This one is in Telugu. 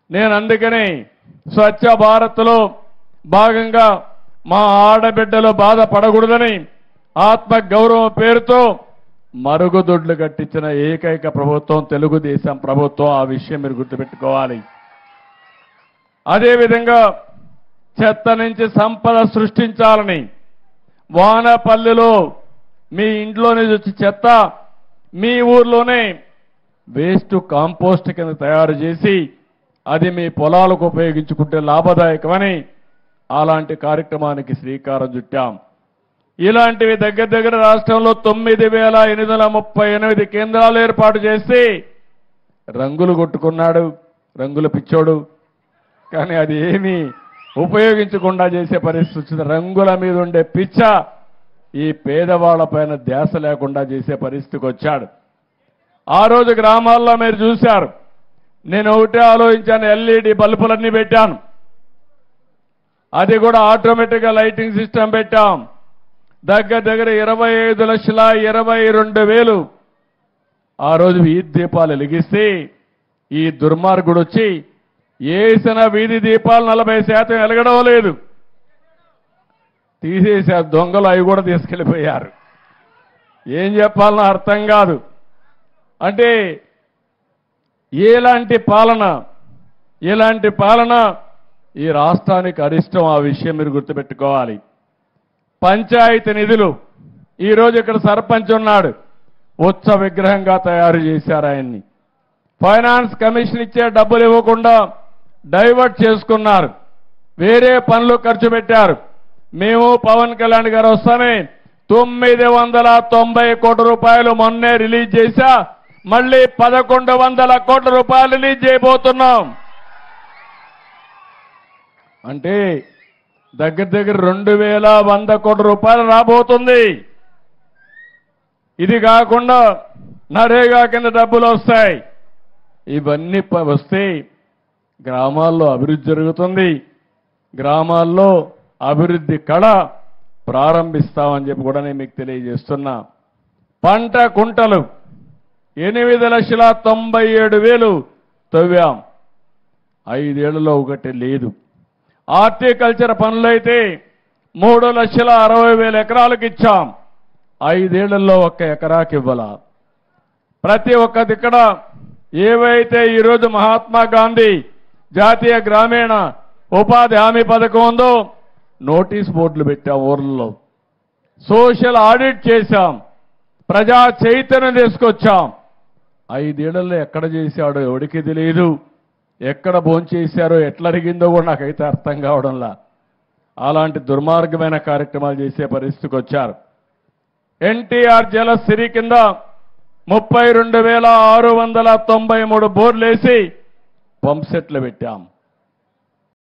నేను అందుకని స్వచ్ఛ భారత్లో భాగంగా మా ఆడబిడ్డలు బాధపడకూడదని ఆత్మ గౌరవం పేరుతో మరుగుదొడ్లు కట్టించిన ఏకైక ప్రభుత్వం తెలుగుదేశం ప్రభుత్వం. ఆ విషయం మీరు గుర్తుపెట్టుకోవాలి. అదేవిధంగా చెత్త నుంచి సంపద సృష్టించాలని వానపల్లిలో మీ ఇంట్లో నుంచి వచ్చి చెత్త మీ ఊర్లోనే వేస్ట్ కాంపోస్ట్ కింద తయారు చేసి అది మీ పొలాలకు ఉపయోగించుకుంటే లాభదాయకమని అలాంటి కార్యక్రమానికి శ్రీకారం చుట్టాం. ఇలాంటివి దగ్గర రాష్ట్రంలో 9,838 కేంద్రాలు ఏర్పాటు చేసి రంగులు కొట్టుకున్నాడు, రంగుల పిచ్చోడు. కానీ అది ఏమీ ఉపయోగించకుండా చేసే పరిస్థితి వచ్చింది. రంగుల మీద ఉండే పిచ్చ ఈ పేదవాళ్లపైన ధ్యాస లేకుండా చేసే పరిస్థితికి వచ్చాడు. ఆ రోజు గ్రామాల్లో మీరు చూశారు. నేను ఒకటే ఆలోచించాను, ఎల్ఈడి బల్బులన్నీ పెట్టాను. అది కూడా ఆటోమేటిక్గా లైటింగ్ సిస్టమ్ పెట్టాం. దగ్గర 25,22,000 ఆ రోజు వీధి దీపాలు వెలిగిస్తే ఈ దుర్మార్గుడు వచ్చి వేసిన వీధి దీపాలు 40% వెలగడం లేదు, తీసేశారు. దొంగలు అవి కూడా తీసుకెళ్ళిపోయారు. ఏం చెప్పాలనో అర్థం కాదు. అంటే ఇలాంటి పాలన ఈ రాష్ట్రానికి అరిష్టం. ఆ విషయం మీరు గుర్తుపెట్టుకోవాలి. పంచాయతీ నిధులు ఈరోజు ఇక్కడ సర్పంచ్ ఉన్నాడు, ఉత్సవ విగ్రహంగా తయారు చేశారు ఆయన్ని. ఫైనాన్స్ కమిషన్ ఇచ్చే డబ్బులు ఇవ్వకుండా డైవర్ట్ చేసుకున్నారు, వేరే పనులు ఖర్చు పెట్టారు. మేము పవన్ కళ్యాణ్ గారు వస్తానే 990 కోట్ల రూపాయలు మొన్నే రిలీజ్ చేశా, మళ్ళీ 1100 కోట్ల రూపాయలు రిలీజ్ చేయబోతున్నాం. అంటే దగ్గర 2,100 కోట్ల రూపాయలు రాబోతుంది. ఇది కాకుండా నరేగా కింద డబ్బులు వస్తాయి. ఇవన్నీ వస్తే గ్రామాల్లో అభివృద్ధి జరుగుతుంది. గ్రామాల్లో అభివృద్ధి కళ ప్రారంభిస్తామని చెప్పి కూడా నేను మీకు తెలియజేస్తున్నా. పంట కుంటలు 8,97,000 తవ్వాం. 5 ఏళ్లలో ఒకటి లేదు. హార్టికల్చర్ పనులైతే 3,60,000 ఎకరాలకు ఇచ్చాం. 5 ఏళ్లలో 1 ఎకరాకి ఇవ్వాల. ప్రతి ఒక్క దిక్కడ ఏవైతే ఈరోజు మహాత్మా గాంధీ జాతీయ గ్రామీణ ఉపాధి హామీ పథకం ఉందో నోటీస్ బోర్డులు పెట్టాం. ఊర్లలో సోషల్ ఆడిట్ చేశాం, ప్రజా చైతన్యం తీసుకొచ్చాం. 5 ఏళ్లలో ఎక్కడ చేశాడో ఎవడికి తెలియదు, ఎక్కడ భోంచేశారో ఎట్లా అరిగిందో కూడా నాకైతే అర్థం కావడంలా. అలాంటి దుర్మార్గమైన కార్యక్రమాలు చేసే పరిస్థితికి వచ్చారు. ఎన్టీఆర్ జలసిరి కింద 32,693 బోర్లు వేసి పంప్ సెట్లు పెట్టాం.